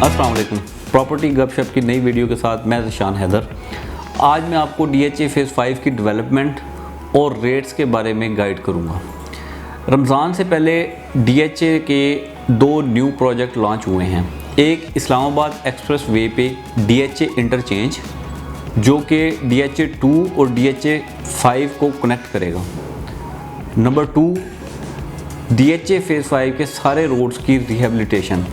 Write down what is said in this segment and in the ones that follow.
अस्सलाम वालेकुम। प्रॉपर्टी गपशप की नई वीडियो के साथ मैं ज़िशान हैदर। आज मैं आपको DHA फेज़ 5 की डेवलपमेंट और रेट्स के बारे में गाइड करूंगा। रमज़ान से पहले DHA के दो न्यू प्रोजेक्ट लॉन्च हुए हैं। एक इस्लामाबाद एक्सप्रेस वे पे DHA इंटरचेंज जो कि DHA 2 और DHA 5 को कनेक्ट करेगा। नंबर 2 DHA फेज़ 5 के सारे रोड्स की रिहेबिलिटेशन।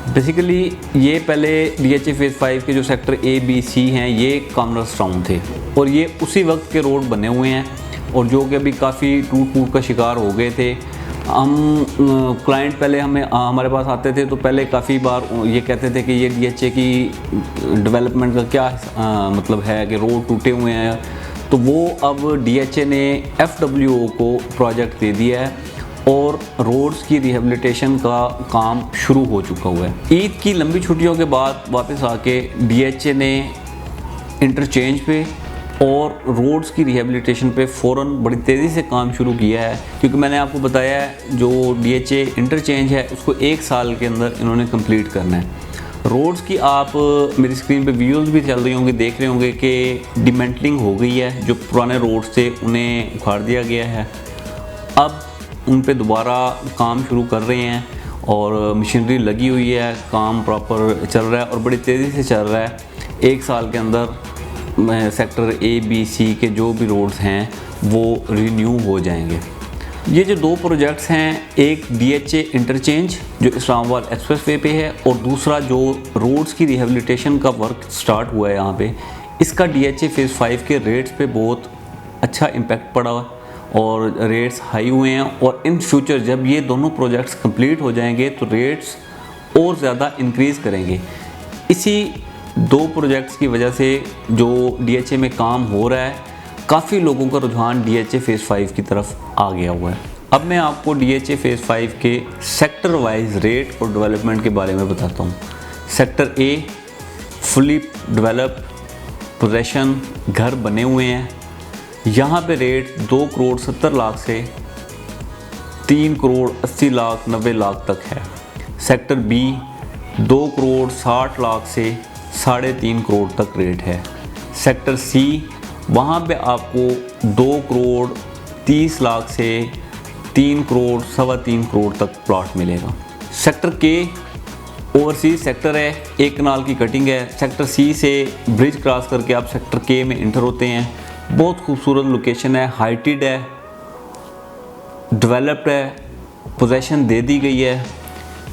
बेसिकली ये पहले DHA फेज़ 5 के जो सेक्टर A, B, C हैं ये कॉमर्स टाउन थे और ये उसी वक्त के रोड बने हुए हैं और जो कि अभी काफ़ी टूट का शिकार हो गए थे। हम क्लाइंट पहले हमारे पास आते थे तो पहले काफ़ी बार ये कहते थे कि ये DHA की डेवलपमेंट का क्या मतलब है कि रोड टूटे हुए हैं, तो वो अब DHA ने FWO को प्रोजेक्ट दे दिया है और रोड्स की रिहेबिलिटेशन का काम शुरू हो चुका हुआ है। ईद की लंबी छुट्टियों के बाद वापस आके DHA ने इंटरचेंज पे और रोड्स की रिहेबिलिटेशन पे फ़ौरन बड़ी तेज़ी से काम शुरू किया है, क्योंकि मैंने आपको बताया है जो DHA इंटरचेंज है उसको 1 साल के अंदर इन्होंने कंप्लीट करना है। रोड्स की आप मेरी स्क्रीन पे वीडियोस भी चल रही होंगी, देख रहे होंगे कि डिमेंटलिंग हो गई है। जो पुराने रोड्स थे उन्हें उखाड़ दिया गया है, अब उन पे दोबारा काम शुरू कर रहे हैं और मशीनरी लगी हुई है, काम प्रॉपर चल रहा है और बड़ी तेज़ी से चल रहा है। 1 साल के अंदर सेक्टर A, B, C के जो भी रोड्स हैं वो रिन्यू हो जाएंगे। ये जो दो प्रोजेक्ट्स हैं, एक DHA इंटरचेंज जो इस्लामाबाद एक्सप्रेस वे पे है और दूसरा जो रोड्स की रिहेबिलिटेशन का वर्क स्टार्ट हुआ है यहाँ पे, इसका DHA फेज़ 5 के रेट्स पे बहुत अच्छा इम्पेक्ट पड़ा है और रेट्स हाई हुए हैं। और इन फ्यूचर जब ये दोनों प्रोजेक्ट्स कंप्लीट हो जाएंगे तो रेट्स और ज़्यादा इंक्रीज़ करेंगे। इसी दो प्रोजेक्ट्स की वजह से जो DHA में काम हो रहा है, काफ़ी लोगों का रुझान DHA फेज़ 5 की तरफ आ गया हुआ है। अब मैं आपको DHA फेज़ 5 के सेक्टर वाइज रेट और डेवलपमेंट के बारे में बताता हूँ। Sector A fully develop possession घर बने हुए हैं, यहाँ पे रेट 2 करोड़ 70 लाख से 3 करोड़ 80 लाख 90 लाख तक है। सेक्टर B 2 करोड़ 60 लाख से 3.5 करोड़ तक रेट है। सेक्टर C वहाँ पे आपको 2 करोड़ 30 लाख से 3 करोड़ 3.25 करोड़ तक प्लॉट मिलेगा। सेक्टर K ओवरसीज सेक्टर है, 1 कनाल की कटिंग है। सेक्टर C से ब्रिज क्रॉस करके आप सेक्टर K में इंटर होते हैं। बहुत खूबसूरत लोकेशन है, हाइटेड है, डेवलप्ड है, पोजेशन दे दी गई है।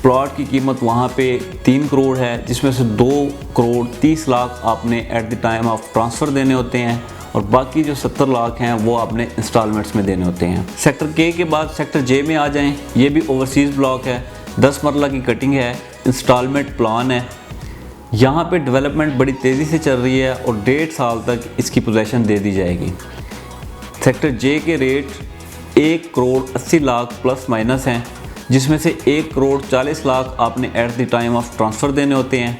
प्लॉट की कीमत वहाँ पे 3 करोड़ है, जिसमें से 2 करोड़ 30 लाख आपने at the time of transfer देने होते हैं और बाकी जो 70 लाख हैं वो आपने इंस्टॉलमेंट्स में देने होते हैं। सेक्टर K के बाद सेक्टर J में आ जाएं, ये भी ओवरसीज़ ब्लॉक है, 10 मरला की कटिंग है, इंस्टॉलमेंट प्लान है। यहाँ पे डेवलपमेंट बड़ी तेज़ी से चल रही है और 1.5 साल तक इसकी पोजीशन दे दी जाएगी। सेक्टर J के rate 1 crore 80 lakh plus minus हैं, जिसमें से 1 करोड़ 40 लाख आपने at the time of transfer देने होते हैं,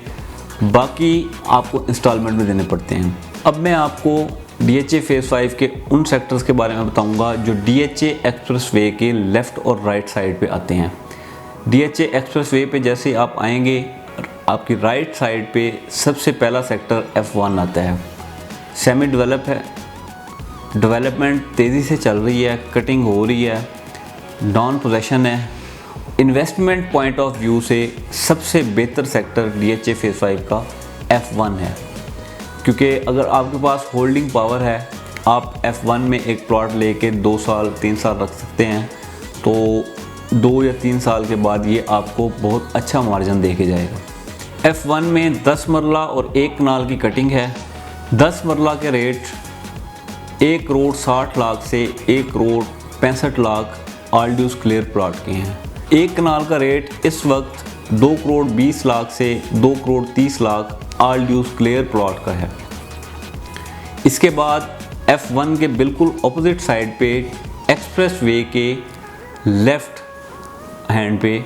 बाकी आपको इंस्टॉलमेंट में देने पड़ते हैं। अब मैं आपको DHA फेज़ 5 के उन सेक्टर्स के बारे में बताऊंगा जो DHA एक्सप्रेस वे के लेफ़्ट और राइट साइड पे आते हैं। DHA एक्सप्रेस वे पे जैसे आप आएंगे, आपकी राइट साइड पे सबसे पहला सेक्टर F1 आता है। सेमी डेवलप है, डेवलपमेंट तेज़ी से चल रही है, कटिंग हो रही है, नॉन पोजेशन है। इन्वेस्टमेंट पॉइंट ऑफ व्यू से सबसे बेहतर सेक्टर DHA फेज़ 5 का F1 है, क्योंकि अगर आपके पास होल्डिंग पावर है, आप F1 में एक प्लॉट लेके 2 साल 3 साल रख सकते हैं, तो 2 या 3 साल के बाद ये आपको बहुत अच्छा मार्जिन दे के जाएगा। F1 में 10 मरला और 1 कनाल की कटिंग है। 10 मरला के रेट 1 करोड़ 60 लाख से 1 crore 65 lakh all dues clear plot के हैं। 1 कनाल का रेट इस वक्त 2 करोड़ 20 लाख से 2 crore 30 lakh all dues clear plot का है। इसके बाद F1 के बिल्कुल ऑपोजिट साइड पे एक्सप्रेस वे के लेफ़्ट हैंड पे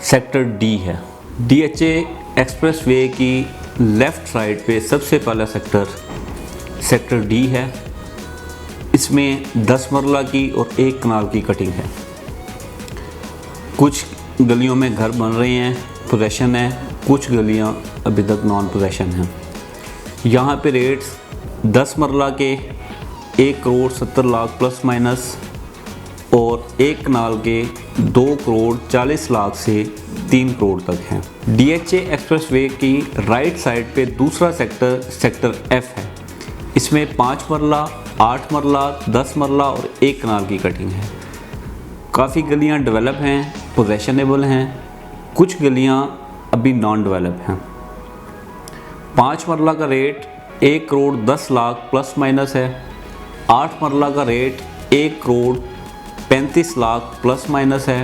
सेक्टर D है। DHA एक्सप्रेस वे की लेफ़्ट साइड पे सबसे पहला सेक्टर D है। इसमें 10 मरला की और 1 कनाल की कटिंग है। कुछ गलियों में घर बन रहे हैं, पोजेशन है, कुछ गलियां अभी तक नॉन पोजेशन हैं। यहाँ पे रेट्स 10 मरला के 1 करोड़ 70 लाख प्लस माइनस और 1 कनाल के 2 करोड़ 40 लाख से 3 करोड़ तक हैं। DHA एक्सप्रेसवे की राइट साइड पे दूसरा सेक्टर F है। इसमें 5 मरला, 8 मरला, 10 मरला और 1 कनाल की कटिंग है। काफ़ी गलियां डेवलप हैं, पोजेशनेबल हैं, कुछ गलियां अभी नॉन डेवलप हैं। 5 मरला का rate 1 crore 10 lakh plus minus है। 8 मरला का rate 1 crore 35 lakh plus minus है।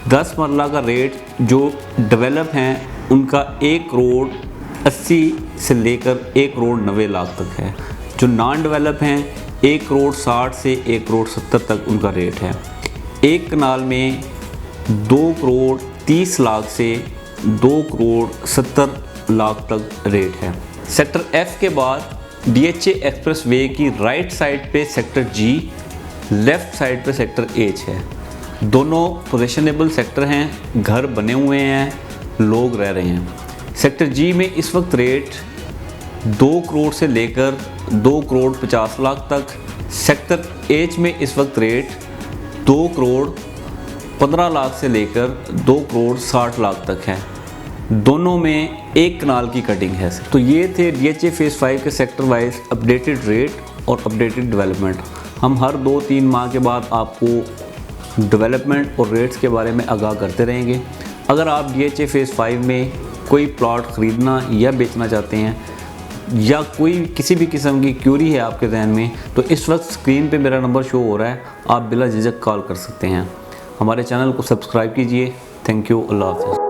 10 मरला का रेट जो डेवलप हैं उनका 1 करोड़ 80 से लेकर 1 करोड़ 90 लाख तक है। जो नॉन डेवलप हैं 1 करोड़ 60 से 1 करोड़ 70 तक उनका रेट है। 1 कनाल में 2 करोड़ 30 लाख से 2 करोड़ 70 लाख तक रेट है। सेक्टर F के बाद DHA एक्सप्रेसवे की राइट साइड पे सेक्टर G, लेफ़्ट साइड पे सेक्टर H है। दोनों पोजेशनेबल सेक्टर हैं, घर बने हुए हैं, लोग रह रहे हैं। सेक्टर G में इस वक्त रेट 2 करोड़ से लेकर 2 करोड़ 50 लाख तक। सेक्टर H में इस वक्त रेट 2 करोड़ 15 लाख से लेकर 2 करोड़ 60 लाख तक है। दोनों में 1 कनाल की कटिंग है। तो ये थे DHA फेज़ 5 के सेक्टर वाइज अपडेटेड रेट और अपडेटेड डेवलपमेंट। हम हर 2-3 माह के बाद आपको डेवलपमेंट और रेट्स के बारे में आगाह करते रहेंगे। अगर आप DHA फेज़ 5 में कोई प्लॉट ख़रीदना या बेचना चाहते हैं या कोई किसी भी किस्म की क्यूरी है आपके जहन में, तो इस वक्त स्क्रीन पे मेरा नंबर शो हो रहा है, आप बिला झिझक कॉल कर सकते हैं। हमारे चैनल को सब्सक्राइब कीजिए। Thank you. अल्लाह हाफ़िज़।